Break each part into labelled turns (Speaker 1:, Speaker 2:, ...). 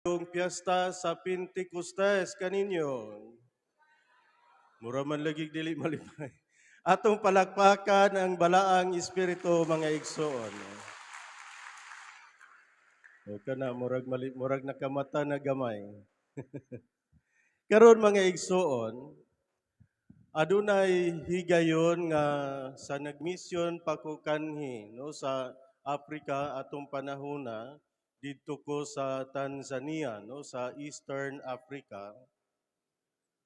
Speaker 1: Yung piyesta sa Pentecostes kaninyo. Mura man lagi dili malipay. Atong palakpakan ang balaang espiritu mga igsoon. O kana murag nakamata na gamay. Karon mga igsoon, adunay higayon nga sa nagmisyon pa ko kanhi no sa Africa atong panahona didto ko sa Tanzania no sa Eastern Africa.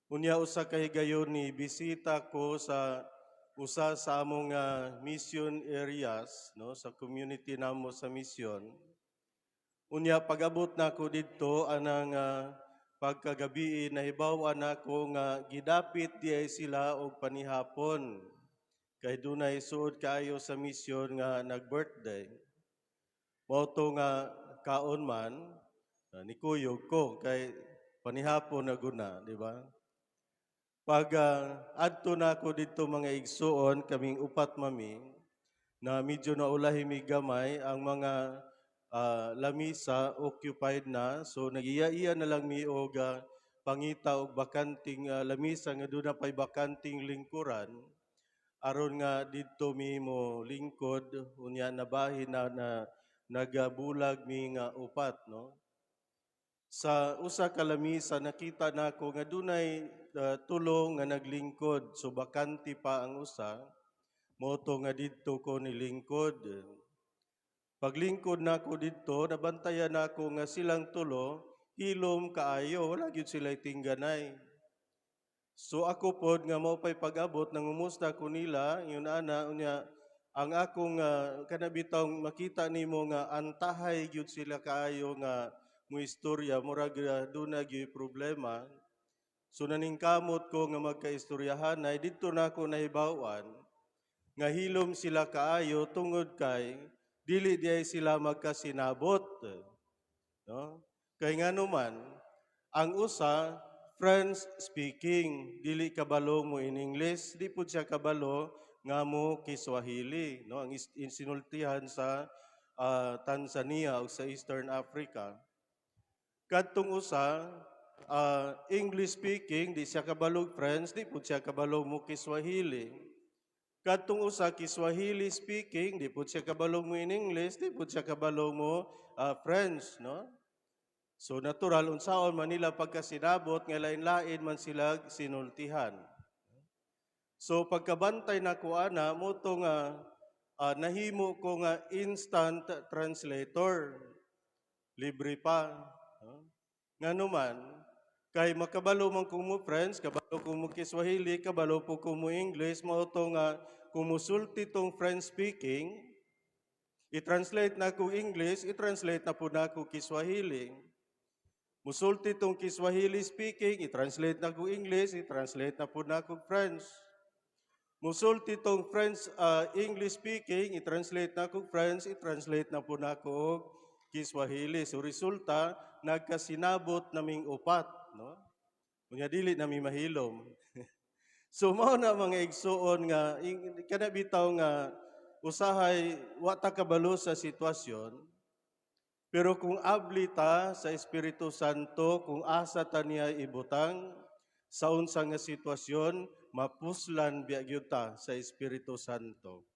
Speaker 1: Unya usa ka higayon ni bisita ko sa usa sa among mission areas no sa community namo sa mission. Unya pag-abot nako didto anang pagkagabi nahibaw-an nako nga gidapit diay sila og panihapon kay dunay suod kaayo sa mission nga nag-birthday. Mao to nga kaon man nikuyog ko kay panihapon na guna, di ba? Pag adto na ako dito mga igsuon, kaming upat mami, na medyo naulahi mi gamay, ang mga lamisa occupied na. So nagiya-iya na lang mi og pangita og bakanting lamisa nga doon na pa'y bakanting lingkuran. Aron nga dito mi mo lingkod, unya nabahin na nagabulag mi nga upat, no? Sa usa ka lamisa nakita nako nga dunay tulo nga naglingkod so bakante pa ang usa moto nga didto ko nilingkod. Paglingkod nako didto nabantayan nako nga silang tulo hilom kaayo wala gyud sila tingganay. So ako pod nga mao pay pag-abot nangumusta ko nila yun ana unya ang akong kanabitaw makita nimo nga antahay gyud sila kaayo nga mo istorya murag duna gyud problema. So naningkamot ko nga magkaistoryahan ay didto na ako nahibaw-an nga hilom sila kaayo tungod kay dili diay sila magkasinabot. No? Kay nganuman ang usa French speaking, dili kabalo mo in English, di pud siya kabalo nga mo Kiswahili, no? Ang sinultihan sa Tanzania o sa Eastern Africa. Kadtong usa English speaking, di siya kabalog French, di pud siya kabalog mo Kiswahili. Kadtong usa Kiswahili speaking, di pud siya kabalog mo in English, di pud siya kabalog mo French, no? So natural unsaon man nila pagkasinabot nga lain-lain man sila sinultihan. So pagkabantay nako ana mo to nga nahimo ko nga instant translator. Libre pa. Nganuman kay makabalo man ko mo French, kabalo ko mo Kiswahili, kabalo po ko mo English, mao to nga kumusulti tong French speaking, i-translate na ko English, i-translate na po na ko Kiswahili. Musulti tong Kiswahili speaking, i-translate na ko English, i-translate na po na ko French. Musulti tong French English speaking, i-translate na ko French, i-translate na po na ko Kiswahili. So resulta, nagkasinabot naming upat, no? Kunya dili nami mahilom. So mao na mga igsuon nga kana bitaw nga usahay wa ta kabalo sa sitwasyon. Pero kung abli ta sa Espiritu Santo, kung asa ta niya ibutang sa unsa nga sitwasyon, mapuslan biya ta sa Espiritu Santo.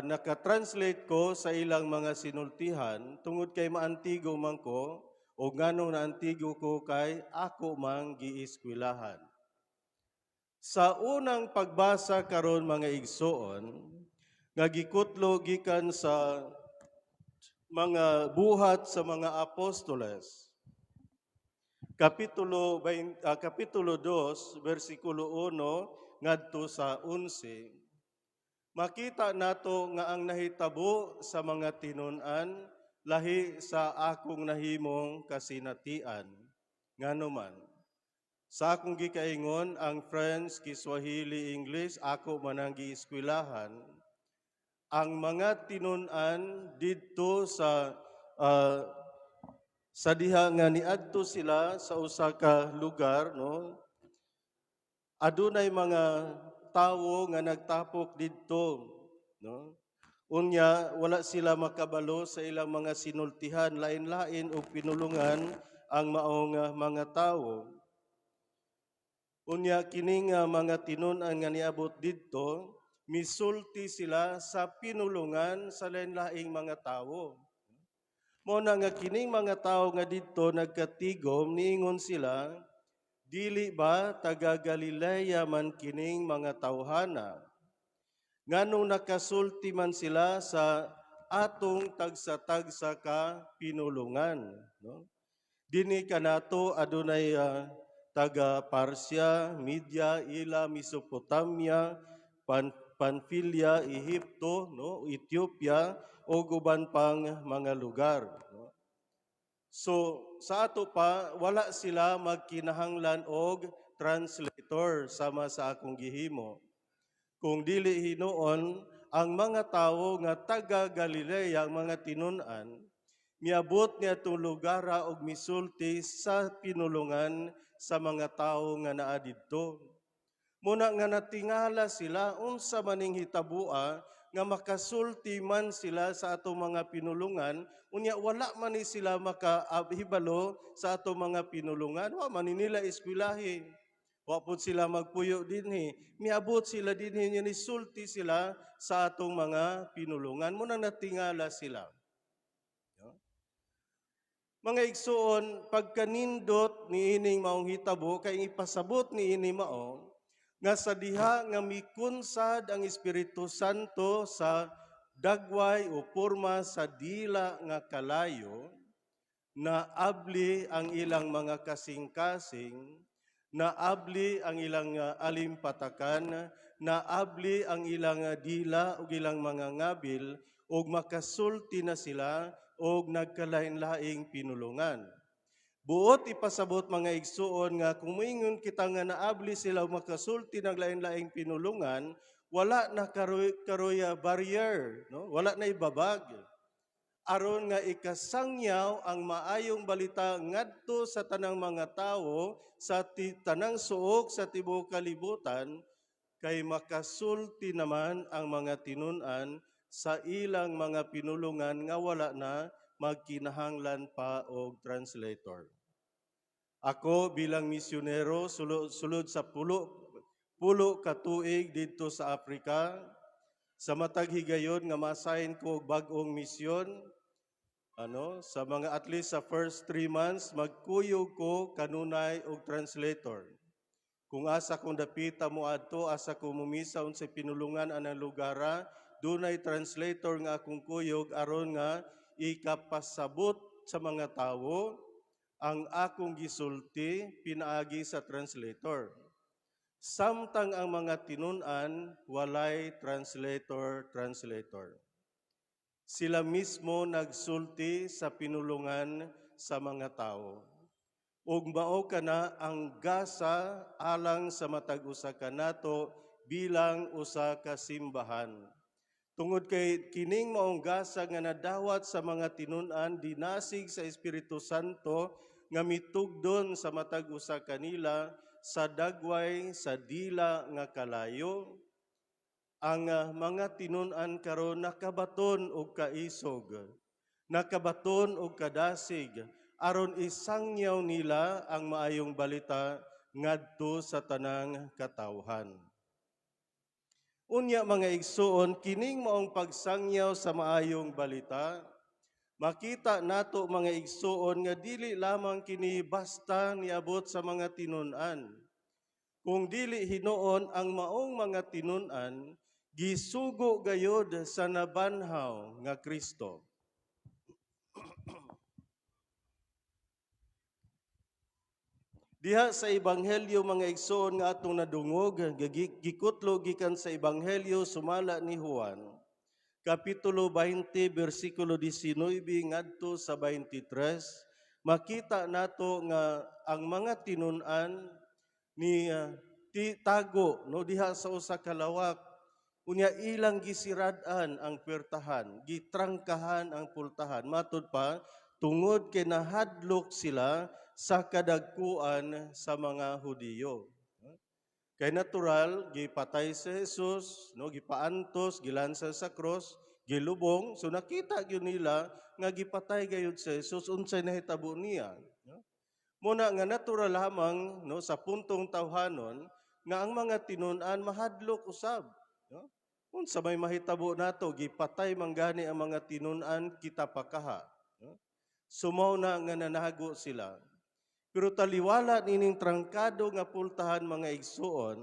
Speaker 1: Naka-translate ko sa ilang mga sinultihan tungod kay maantigo man ko o nganong naantigo ko kay ako mang giiskwilahan. Sa unang pagbasa karon mga igsoon, nga gikutlo gikan sa mga buhat sa mga apostoles, Kapitulo 2, versikulo 1 ngadto sa 11, makita nato nga ang nahitabo sa mga tinun-an lahi sa akong nahimong kasinatian. Nganuman, sa akong gikaingon ang French, Kiswahili, English, ako man ang giiskwilahan, ang mga tinun-an didto sa diha nga niadto sila sa usa ka lugar, no? Adunay mga tawo nga nagtapok didto, no? Unya, wala sila makabalo sa ilang mga sinultihan, lain-lain o pinulungan ang maong mga tawo. Unya, kining mga tinun-an nga niabot didto, misulti sila sa pinulungan sa lain-laing mga tawo. Muna nga kining mga tawo nga didto nagkatigom, niingon sila, dili ba taga Galilea man kining mga tawhana? Nganong nakasulti man sila sa atong tagsa-tagsa ka pinulungan. No? Dini kanato adunay taga Parsia, Media, Ila, Mesopotamia, Panfilia, Ehipto, no, Ethiopia o guban pang mga lugar. No? So sa ato pa wala sila magkinahanglan og translator sama sa akong gihimo. Kung dili hinuon ang mga tawo nga taga Galilea, ang mga tinun-an, miabot niya itong lugara og misulti sa pinulungan sa mga tawo nga naa didto. Muna nga natingala sila unsa maning hitabua nga makasulti man sila sa atong mga pinulungan, unya wala man ni sila makahibalo sa atong mga pinulungan, wa man ni nila eskwelahe. Wa pud sila magpuyo dinhi. Miabot sila dinhi nya nisulti sila sa atong mga pinulungan. Muna natingala sila. Mga igsuon, pagkanindot ni ining maong hitabo, kay ipasabot ni ini mao, nga sa diha nga mikunsad ang Espiritu Santo sa dagway o porma sa dila nga kalayo, na abli ang ilang mga kasing-kasing, na abli ang ilang alimpatakan, na abli ang ilang dila o ilang mga ngabil, o makasulti na sila o nagkalain-laing pinulungan. Buot ipasabot mga igsuon nga kung moingon kita nga naabli sila o makasulti ng lain-laing pinulungan, wala na karoy barrier, no? Wala na ibabag. Aron nga ikasangyaw ang maayong balita ngadto sa tanang mga tawo sa tanang suok sa tibuok kalibutan, kay makasulti naman ang mga tinun-an sa ilang mga pinulungan nga wala na magkinahanglan pa og translator. Ako bilang misyonero sulod sa pulo ka tuig dito sa Africa, sa matag higayon nga masahin ko og bag-ong misyon, sa mga at least sa first 3 months magkuyog ko kanunay og translator. Kung asa kong dapita mo adto, asa ko mumisa unsay pinulungan anang lugara, dunay translator nga akong kuyog aron nga ikapasabot sa mga tawo ang akong gisulti pinaagi sa translator. Samtang ang mga tinun-an walay translator. Sila mismo nagsulti sa pinulungan sa mga tao. Ug mao kana ang gasa alang sa matag usa kanato bilang usa ka simbahan. Tungod kay kining maong gasa nga nadawat sa mga tinun-an dinasig sa Espiritu Santo nga mitugdon sa matag usa kanila sa dagway sa dila nga kalayo, ang mga tinun-an karon nakabaton og kaisog, nakabaton og kadasig, aron isangyaw nila ang maayong balita ngadto sa tanang katawhan. Unya mga igsuon, kining maong pagsangyaw sa maayong balita, makita nato mga igsuon nga dili lamang kini basta niabot sa mga tinun-an. Kung dili hinuon ang maong mga tinun-an, gisugo gayod sa nabanhaw nga Kristo. Diha sa Ebanghelyo mga igsoon nga atong nadungog, gikutlo gikan sa Ebanghelyo sumala ni Juan, Kapitulo 20, versikulo 19 ngadto sa 23, makita nato nga ang mga tinun-an ni tago no diha sa usa ka lawak, unya ilang gisirad-an ang puwertahan, gitrangkahan ang pultahan, matud pa tungod kay nahadlok sila sa kadagkuan sa mga Hudiyo. Kay natural, gipatay si Jesus, no, gipaantos, gilansa sa cross, gilubong, so nakita gyud nila nga gipatay gayud si Jesus unsay nahitabo niya. No? Muna nga natural lamang no sa puntong tawhanon nga ang mga tinun-an mahadlok usab. No? Unsa may mahitabo nato gipatay manggani ang mga tinun-an kita pakaha. No? Sumaw na nga nanago sila. Pero taliwala nining trangkado nga pultahan mga igsuon,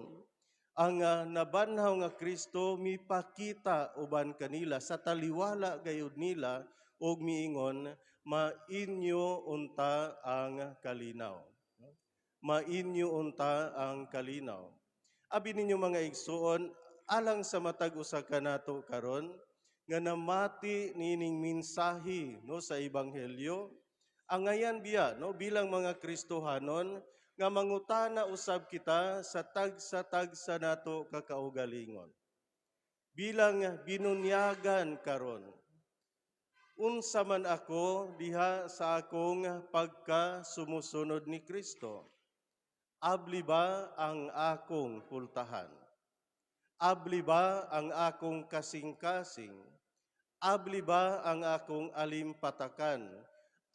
Speaker 1: ang nabanhaw nga Kristo mipakita uban kanila sa taliwala gayud nila og miingon mainyo unta ang kalinaw. Mainyo unta ang kalinaw. Abi ninyo mga igsuon, alang sa matag usa kanato karon nga namati nining mensahe no sa ebanghelyo, angayan biya no bilang mga Kristohanon nga mangutana usab kita sa tagsa nato kakaugalingon. Bilang binunyagan karon, unsa man ako diha sa akong pagka sumusunod ni Kristo? Abli ba ang akong pultahan? Abli ba ang akong kasing-kasing? Abli ba ang akong alimpatakan?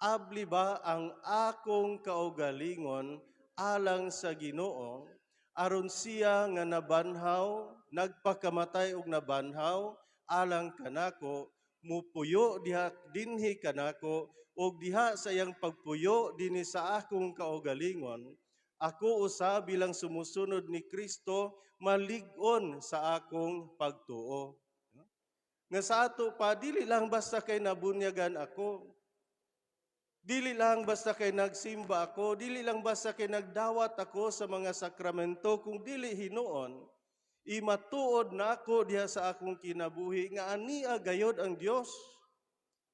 Speaker 1: Abli ba ang akong kaugalingon alang sa Ginoo aron siya nga nabanhaw, nagpakamatay og nabanhaw alang kanako, mupuyo diha dinhi kanako og diha sa iyang pagpuyo dinhi sa akong kaugalingon, ako usa bilang sumusunod ni Kristo malig-on sa akong pagtuo. Nga sa ato pa, dili lang basta kay nabunyagan ako. Dili lang basta kay nagsimba ako, dili lang basta kay nagdawat ako sa mga sakramento, kung dili hinuon, imatuod na ako diha sa akong kinabuhi, nga ania gayod ang Dios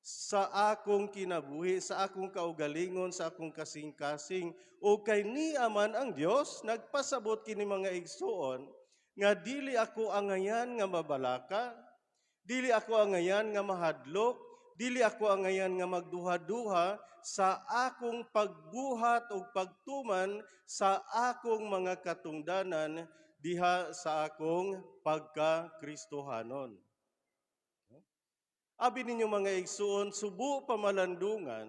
Speaker 1: sa akong kinabuhi, sa akong kaugalingon, sa akong kasing-kasing, o kay niya man ang Dios, nagpasabot kini mga igsuon, nga dili ako angayan nga mabalaka, dili ako angayan nga mahadlok, dili ako angayan nga magduha-duha sa akong pagbuhat o pagtuman sa akong mga katungdanan diha sa akong pagka-Kristohanon. Abi ninyo mga igsuon, subo pamalandungan,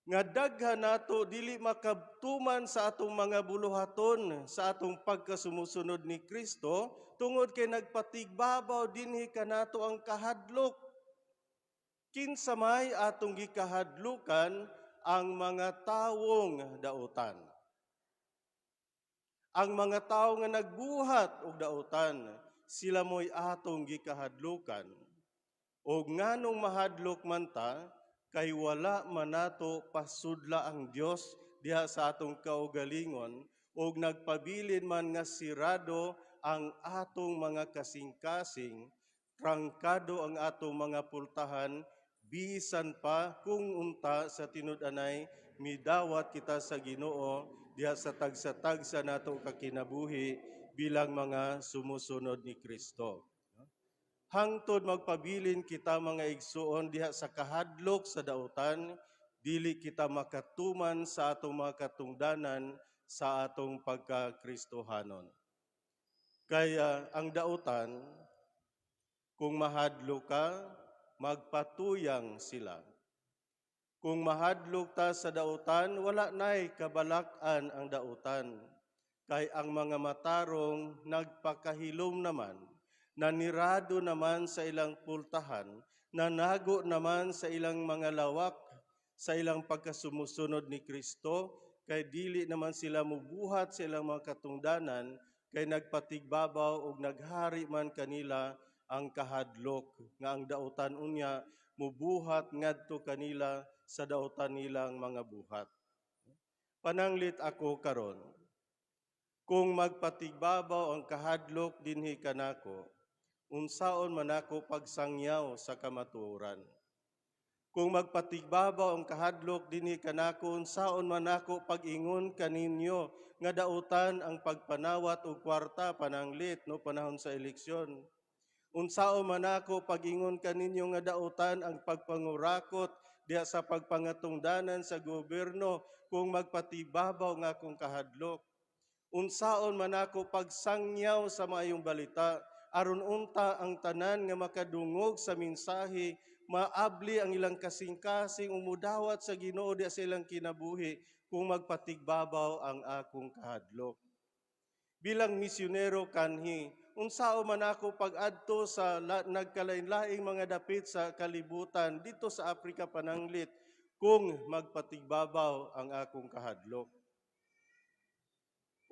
Speaker 1: nga daghan nato dili makabtuman sa atong mga buluhaton sa atong pagkasumusunod ni Kristo tungod kay nagpatigbabaw dinhi kanato ang kahadlok. Kinsa may atong gikahadlukan ang mga tawong dautan. Ang mga tawo nga nagbuhat og dautan, sila mo'y atong gikahadlukan. O nganong mahadlok man ta, kay wala man nato pasudla ang Dios diha sa atong kaugalingon, o nagpabilin man nga sirado ang atong mga kasing-kasing, trangkado ang atong mga pultahan, bisan pa kung unta sa tinud-anay midawat kita sa Ginoo diha sa tagsa nato kakinabuhi bilang mga sumusunod ni Kristo. Hangtod magpabilin kita mga igsuon diha sa kahadlok sa dautan, dili kita makatuman sa atong mga katungdanan sa atong pagka-Kristohanon. Kaya ang dautan, kung mahadlok ka, magpatuyang sila. Kung mahadlok ta sa dautan, wala na'y kabalak-an ang dautan. Kay ang mga matarong nagpakahilom naman, nanirado naman sa ilang pultahan, nanago naman sa ilang mga lawak, sa ilang pagkasumusunod ni Kristo, kay dili naman sila mubuhat sa ilang mga katungdanan, kay nagpatigbabaw og naghari man kanila ang kahadlok, nga ang dautan unya mubuhat ngadto kanila sa dautan nilang mga buhat. Pananglit ako karon, kung magpatigbabaw ang kahadlok dinhi kanako, unsaon man ako pagsangyaw sa kamatuoran. Kung magpatigbabaw ang kahadlok dinhi kanako, unsaon man ako pag-ingon kaninyo nga dautan ang pagpanawat og kwarta pananglit no panahon sa eleksyon. Unsao man ako pag-ingon kaninyo nga dautan ang pagpangurakot diha sa pagpangatungdanan sa gobyerno kung magpatibabaw nga akong kahadlok. Unsaon man ako pagsangyaw sa maayong balita aron unta ang tanan nga makadungog sa mensahe, maabli ang ilang kasing-kasing umudawat sa Ginoo diha sa ilang kinabuhi kung magpatigbabaw ang akong kahadlok. Bilang misyonero kanhi, unsao man ako pag-adto sa nagkalain-laing mga dapit sa kalibutan dito sa Afrika pananglit kung magpatigbabaw ang akong kahadlok.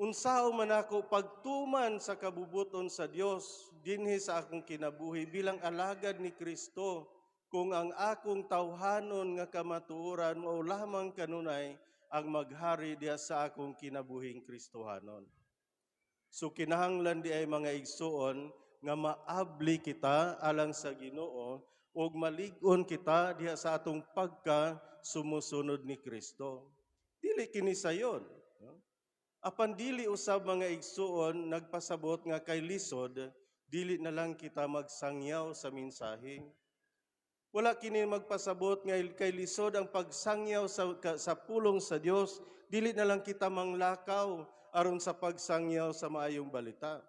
Speaker 1: Unsao man ako pagtuman sa kabubuton sa Dios dinhi sa akong kinabuhi bilang alagad ni Kristo kung ang akong tawhanon nga kamatuoran mao lamang kanunay ang maghari diha sa akong kinabuhing Kristohanon. So kinahanglan di ay mga igsuon nga maabli kita alang sa Ginoo ug malig-on kita diha sa atong pagka sumusunod ni Kristo. Dili kini sayon. No? Apan dili usab mga igsuon nagpasabot nga kay lisod, dili na lang kita magsangyaw sa mensahe. Wala kini magpasabot nga kay lisod ang pagsangyaw sa pulong sa Dios, dili na lang kita manglakaw aron sa pagsangyaw sa maayong balita.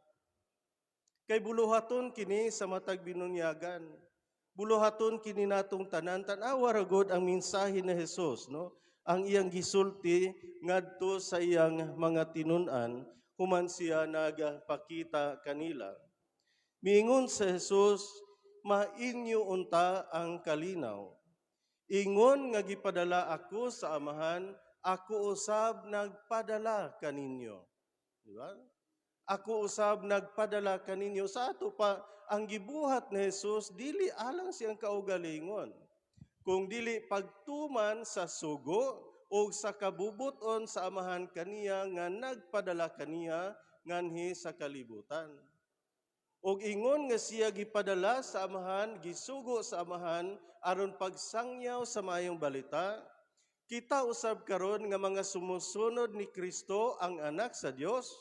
Speaker 1: Kay buluhaton kini sa matag binunyagan. Buluhaton kini natong tanan, tan-awa ra gud ang mensahe ni Hesus, no? Ang iyang gisulti ngadto sa iyang mga tinun-an human siya nagapakita kanila. Miingon sa Hesus, mainyo unta ang kalinaw. Ingon nga gipadala ako sa Amahan, ako usab nagpadala kaninyo. Di ba? Ako usab nagpadala kaninyo. Sa ato pa, ang gibuhat ni Jesus, dili alang siyang kaugalingon. Kung dili pagtuman sa sugo o sa kabubuton sa Amahan kaniya nga nagpadala kaniya nganhi sa kalibutan. Og ingon nga siya gipadala sa Amahan, gisugo sa Amahan aron pagsangyaw sa maayong balita, kita usab karon nga mga sumusunod ni Kristo ang anak sa Dios,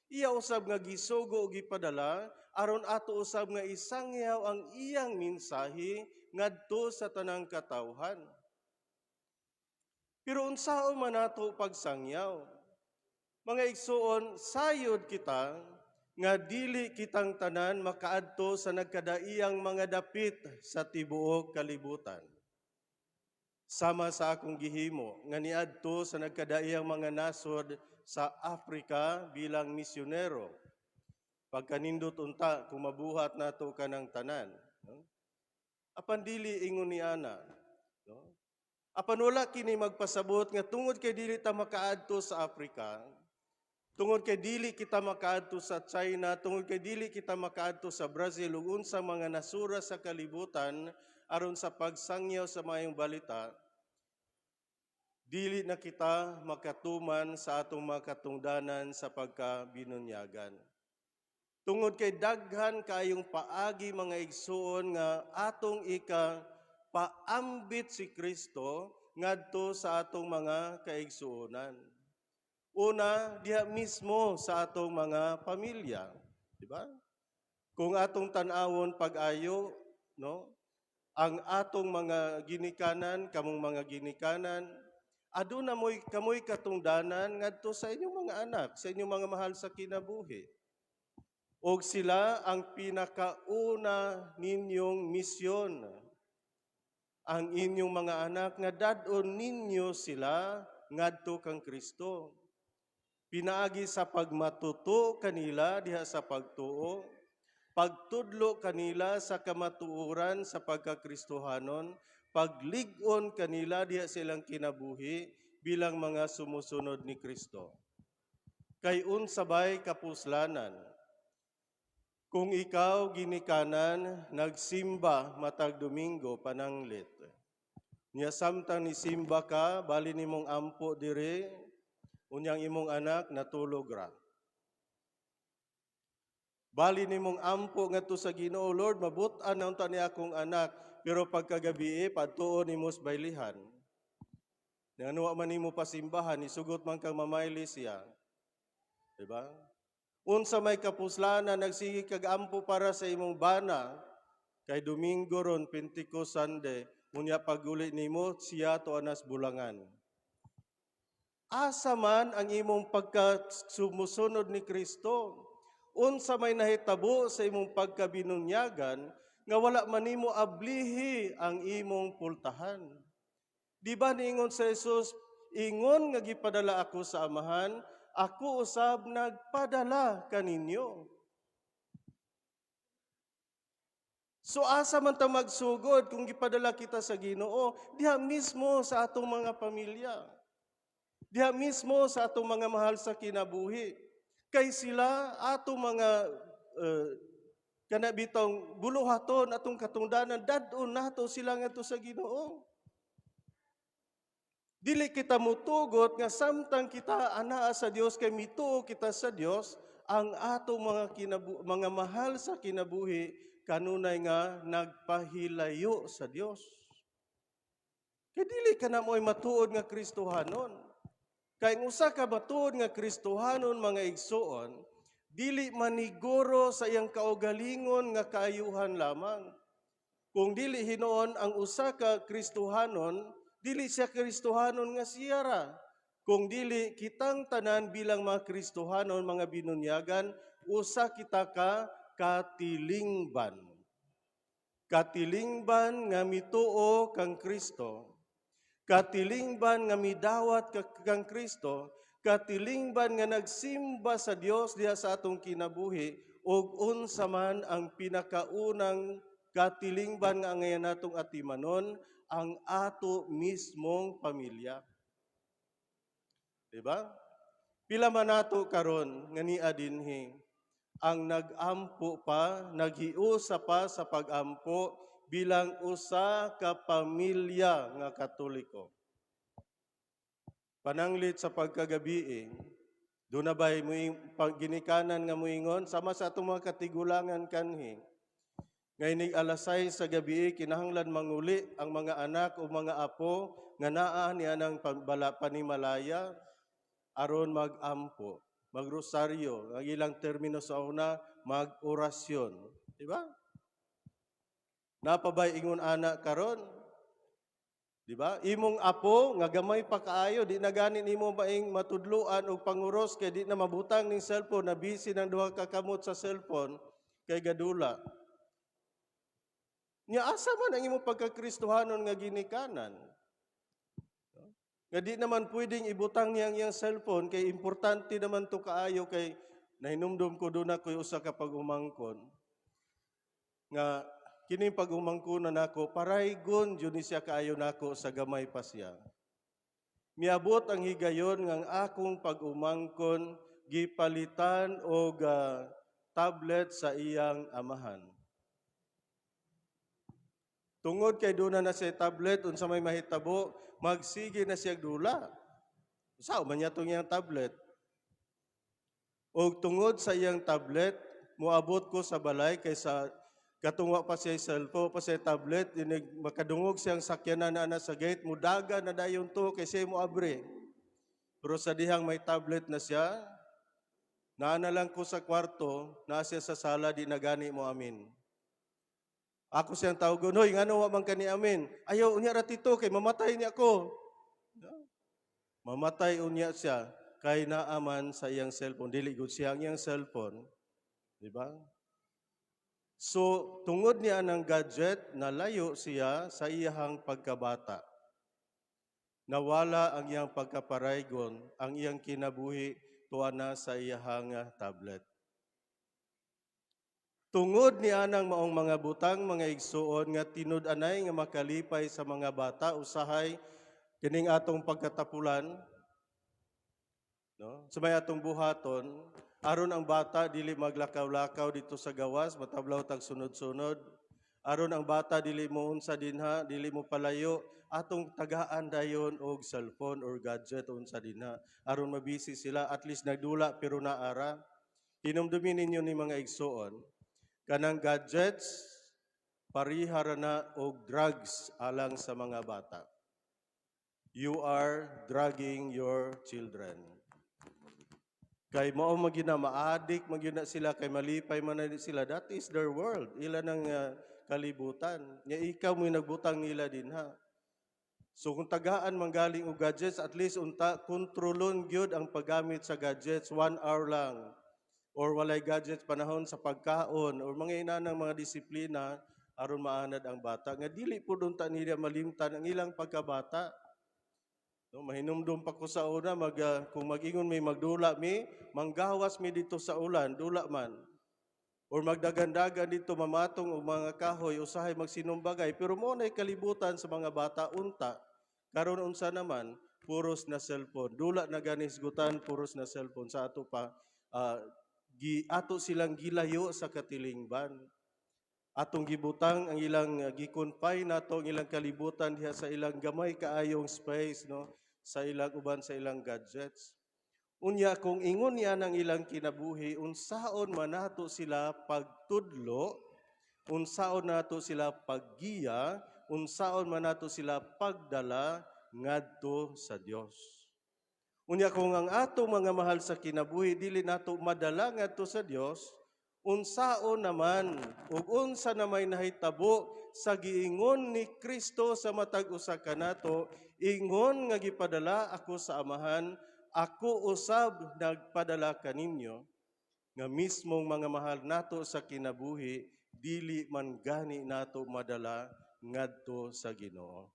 Speaker 1: iya usab nga gisugo og gipadala aron ato usab nga isangyaw ang iyang mensahe ngadto sa tanang katawhan. Pero unsao man nato pagsangyaw? Mga igsuon, sayod kita nga dili kitang tanan makaadto sa nagkadaiyang mga dapit sa tibuok kalibutan. Sama sa akong gihimo nga niadto sa nagkadaiyang mga nasod sa Afrika bilang misyonero. Pagkanindot unta kung mabuhat nato kanang tanan. No? Apan dili ingon ni ana. No? Apan wala kini magpasabot nga tungod kay dili ta makaadto sa Afrika, tungod kay dili kita makaadto sa China, tungod kay dili kita makaadto sa Brazil ug unsang mga nasura sa kalibutan aron sa pagsangyaw sa mayong balita, dili na kita makatuman sa atong mga katungdanan sa pagkabinunyagan. Tungod kay daghan kayong paagi mga igsuon nga atong paambit si Kristo ngadto sa atong mga kaigsuonan. Una, diha mismo sa atong mga pamilya, di ba? Kung atong tan-awon pag-ayo, no? Ang atong mga ginikanan, kamong mga ginikanan, aduna mo'y kamoy katungdanan ngadto sa inyong mga anak, sa inyong mga mahal sa kinabuhi. Og sila ang pinakauna ninyong misyon. Ang inyong mga anak nga dad-on ninyo sila ngadto kang Kristo. Pinaagi sa pagmatuto kanila diha sa pagtuo, pagtudlo kanila sa kamatuoran sa pagkakristohanon, paglig-on kanila diha silang kinabuhi bilang mga sumusunod ni Kristo. Kay unsabay kapuslanan, kung ikaw ginikanan, nagsimba matag Domingo pananglit. Nya samtang ni simba ka, bali nimong ampo dire, unyang imong anak natulog ra. Bali nimong ampo ngadto sa Ginoo, Lord, mabut-an na unta ni akong anak, pero pagkagabi padtuon nimo sa baylihan. Ngano man nimo pasimbahan, isugot man kang mamayli siya. Diba? Unsa may kapuslanan nagsigi kag ampo para sa imong bana, kay Domingo ron Pentecost Sunday, unya paguli nimo siya to anas bulangan. Asa man ang imong pagkasumusunod ni Kristo? unsa may nahitabo sa imong pagkabinunyagan nga wala man nimo ablihi ang imong pultahan. Di ba niingon sa Jesus, ingon nga gipadala ako sa Amahan, ako usab nagpadala kaninyo. So asa man ta magsugod kung gipadala kita sa Ginoo, diha mismo sa atong mga pamilya. Diha mismo sa atong mga mahal sa kinabuhi. Kay sila atong mga kanabitong buluhaton atong katungdanan dadon nato sila ngadto sa Ginoo. Dili kita mutugot nga samtang kita anaa sa Dios kay mituo kita sa Dios, ang atong mga mahal sa kinabuhi kanunay nga nagpahilayo sa Dios. Kay dili ka na mo'y matuod nga Kristohanon. Kay usa ka matuod nga Kristohanon mga igsoon, dili maniguro sa iyang kaugalingon nga kaayuhan lamang. Kung dili hinoon ang usa ka Kristohanon, dili siya Kristohanon nga siyara. Kung dili kitang tanan bilang mga Kristohanon, mga binunyagan, usa kita ka katilingban. Katilingban nga mituo kang Kristo. Katilingban nga midawat kang Kristo. Katilingban nga nagsimba sa Dios diha sa atong kinabuhi ug unsa man ang pinakaunang katilingban nga ngayon natong atimanon, ang ato mismong pamilya. Diba? Pila man nato karon nga niya dinhi ang nagampo pa, naghiusa pa sa pagampo bilang usa ka pamilya nga Katoliko. Pananglit sa pagkagabi, doon na ba'y ginikanan nga muingon, sama sa atong mga katigulangan kanhi. Ngayon alas 6 sa gabi, kinahanglan manguli ang mga anak o mga apo nga naa niya ng panimalaya aron magampo, magrosaryo, ang ilang termino sa una, mag-orasyon. Diba? Napabay ingon anak karon? Diba? Imong apo nga gamay pa kaayo, di na ganin imo maing matudluan o panguros kay di na mabutang ning cellphone, na busy ng duha ka kamot sa cellphone kay gadula. Nya asa man ang imong pagkakristohanon nga ginikanan? Nga di naman pwedeng ibutang niyang iyang cellphone kay importante naman to kaayo kay nahinumdum ko doon ako'y usa ka pag-umangkon. Nga kining pag-umangkonan nako paraygon jud ni siya kaayo nako sa gamay pa siya. Miabot ang higayon nga ang akong pag-umangkon gipalitan og tablet sa iyang amahan. Tungod kay doon na siya tablet, unsa may mahitabo, magsige na siya dula. Sao man niya itong iyang tablet? O tungod sa iyang tablet, muabot ko sa balay kaysa katungwa pa siya cellphone, pa siya tablet, makadungog siyang sakyanan na sa gate, mudaga na dayon to kay siya mo abre. Pero sa dihang may tablet na siya, naana lang ko sa kwarto, na siya sa sala, di na gani mo amin. Ako siyang tawgon, hoy, ngano wa man kani amin? Ayaw, unya ratito, kay mamatay niya ko. Mamatay unya siya, kay naaman sa iyang cellphone. Dili gud siya ang iyang cellphone. Di ba? So, tungod niya ng gadget, nalayo siya sa iyang pagkabata. Nawala ang iyang pagkaparaygon, ang iyang kinabuhi, tuwa na sa iyang tablet. Tungod ni anang maong mga butang, mga igsuon, nga tinud-anay nga makalipay sa mga bata, usahay, kining atong pagkatapulan, no? Sa may atong buhaton, aron ang bata dili maglakaw-lakaw dito sa gawas, matablaw tag sunod-sunod. Aron ang bata dili mo unsa dinha, dili mo palayo, atong tagaan dayon og cellphone or gadget unsa dinha. Aron mabisi sila, at least nagdula pero naara. Hinumdumin ninyo ni mga igsuon, kanang gadgets, parihara na og drugs alang sa mga bata. You are drugging your children. Kay mao magina maadik, magina sila, kay malipay man na sila. That is their world. Ila ng kalibutan. Nya ikaw mo'y nagbutang nila din ha. So kung tagaan manggaling og gadgets, at least unta kontrolon gyud ang paggamit sa gadgets 1 hour lang. or walay gadgets panahon sa pagkaon or mga inanang mga disiplina aron maanad ang bata nga dili pud unta nila malimtan ang ilang pagkabata. No, mahinumdum pa ko sa una kung mag-ingon may magdula mi, manggawas mi dito sa ulan, dula man. Or magdagandagan dito mamatong og mga kahoy usahay magsinumbagay pero mo nay kalibutan sa mga bata unta. Karon unsa naman puros na cellphone. Dula naganisgutan puros na cellphone sa ato pa ato silang gilayo sa katilingban. Atong gibutang ang ilang gikonfine nato ang ilang kalibutan diha sa ilang gamay kaayong space no sa ilang uban sa ilang gadgets. Unya kung ingon niya ng ilang kinabuhi, unsaon man nato sila pagtudlo, unsaon nato sila paggiya, unsaon man nato sila pagdala ngadto sa Dios. Unya kung ang ato mga mahal sa kinabuhi dili nato madala ngadto sa Dios, unsaon naman ug unsa na may nahitabo sa giingon ni Kristo sa matag usa kanato, ingon nga gipadala ako sa Amahan, ako usab nagpadala kaninyo, nga mismong mga mahal nato sa kinabuhi, dili man gani nato madala ngadto sa Ginoo.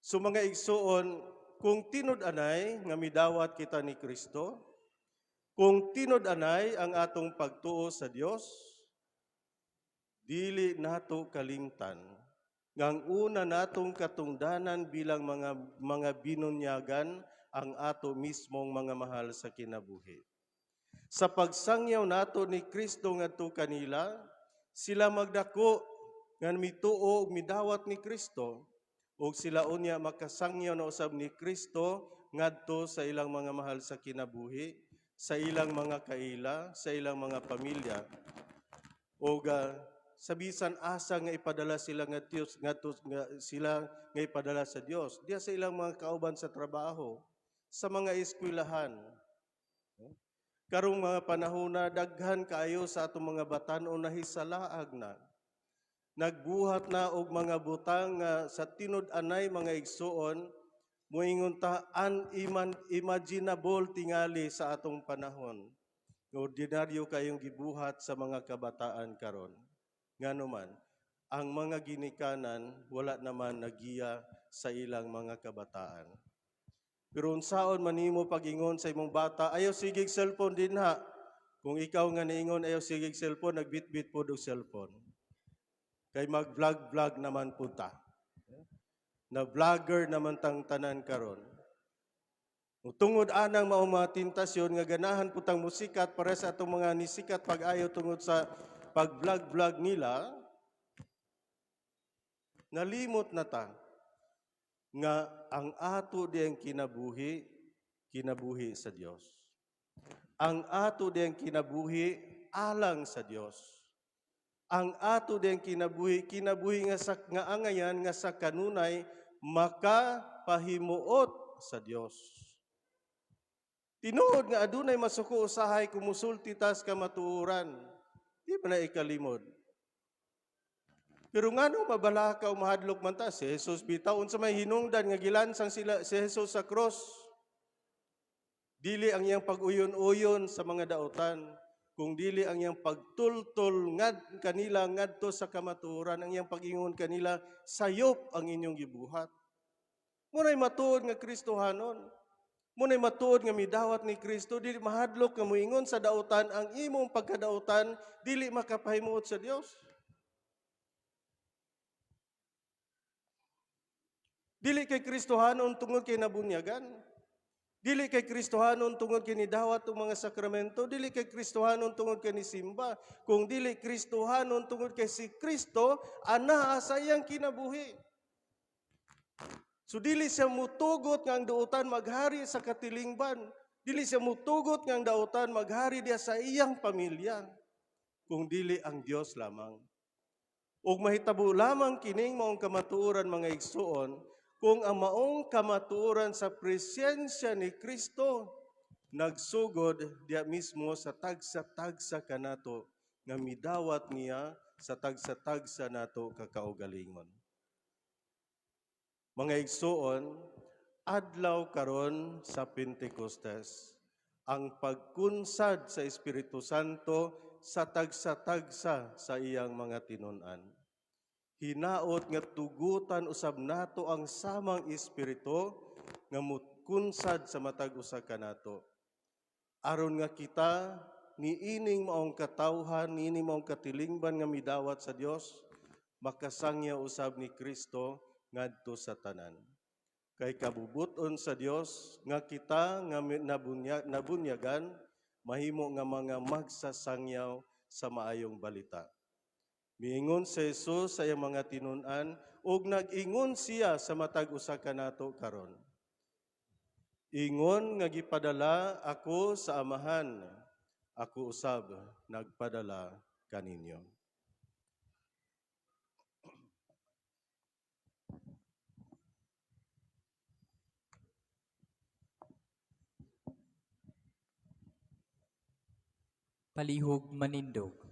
Speaker 1: So mga igsuon, kung tinud-anay nga midawat kita ni Kristo, kung tinud-anay ang atong pagtuo sa Dios, dili nato kalimtan ngang una natong katungdanan bilang mga binunyagan ang ato mismong mga mahal sa kinabuhi. Sa pagsangyaw nato ni Kristo ngadto kanila, sila magdako nga mituo ug midawat ni Kristo ug sila unya makasangyaw na usab ni Kristo ngadto sa ilang mga mahal sa kinabuhi, sa ilang mga kaila, sa ilang mga pamilya. Ug sa bisan asa nga ipadala sila nga Dios sila nga ipadala sa Dios diya sa ilang mga kauban sa trabaho, sa mga eskwelahan. Karong mga panahon na daghan kaayo sa atong mga batan-o nahisalaag na. Nagbuhat na og mga butang nga sa tinud-anay mga igsuon moingon ta unimaginable tingali sa atong panahon. Ordinaryo kayong gibuhat sa mga kabataan karon. Nganuman, ang mga ginikanan wala naman nagiya sa ilang mga kabataan. Pero unsaon man nimo pag-ingon sa imong bata, ayaw sigig cellphone din ha. Kung ikaw nga niingon ayaw sigig cellphone, nagbitbit po og cellphone. Kay mag-vlog naman po ta. Na vlogger naman tang tanan karon. Tungod anang mao mga tentasyon nga ganahan putang musikat para sa atong mga nisikat pag-ayo tungod sa pag-vlog nila, nalimot na ta nga ang ato diyang kinabuhi sa Dios. Ang ato diyang kinabuhi alang sa Dios. Ang ato diyang kinabuhi nga angayan nga sa kanunay makapahimuot sa Dios. Tinuod nga adunay masuko usahay kumusulti tas kamatuoran. Di ba na ikalimod? Pero ngano mabala ka umahadlok man ta si Jesus bitaw unsa may hinungdan nga gilansang sila si Jesus sa cross. Dili ang iyang pag-uyon-uyon sa mga daotan, kung dili ang iyang pagtultol kanila ngadto sa kamatuoran, ang iyang pag-ingon kanila sayop ang inyong gibuhat. Munay matuod nga Kristohanon. Munay matuod nga midawat ni Kristo, dili mahadlok nga moingon sa daotan ang imong pagkadaotan dili makapahimuot sa Dios. Dili kay Kristohanon tungod kay nabunyagan. Dili kay Kristohanon tungod kay nidawat og mga sakramento, dili kay Kristohanon tungod kay nisimba, kung dili Kristohanon tungod kay si Kristo anaa sa iyang kinabuhi. So dili siya mutugot nga ang daotan maghari sa katilingban. Dili siya mutugot nga ang daotan maghari diya sa iyang pamilya, kung dili ang Dios lamang. Ug mahitabo lamang kining maong kamatuoran mga igsuon, kung ang maong kamatuoran sa presensya ni Kristo nagsugod diya mismo sa tagsa-tagsa kanato nga midawat niya sa tagsa-tagsa nato kakaugalingon. Mga igsuon, adlaw karon sa Pentecostes, ang pagkunsad sa Espiritu Santo sa tagsa-tagsa sa iyang mga tinun-an. Hinaot nga tugutan usab nato ang samang espiritu nga mutkunsad sa matag usa kanato. Aron nga kita niining maong katawhan, niining maong katilingban nga midawat sa Dios, makasangya usab ni Kristo ngadto sa tanan. Kay kabubuton sa Dios nga kita nga nabunyagan mahimo nga mga magsasangyaw sa maayong balita. Miingon si Jesus sa iyang mga tinun-an ug nag-ingon siya sa matag usa kanato karon. Ingon nga gipadala ako sa Amahan, ako usab nagpadala kaninyo.
Speaker 2: Palihog manindog.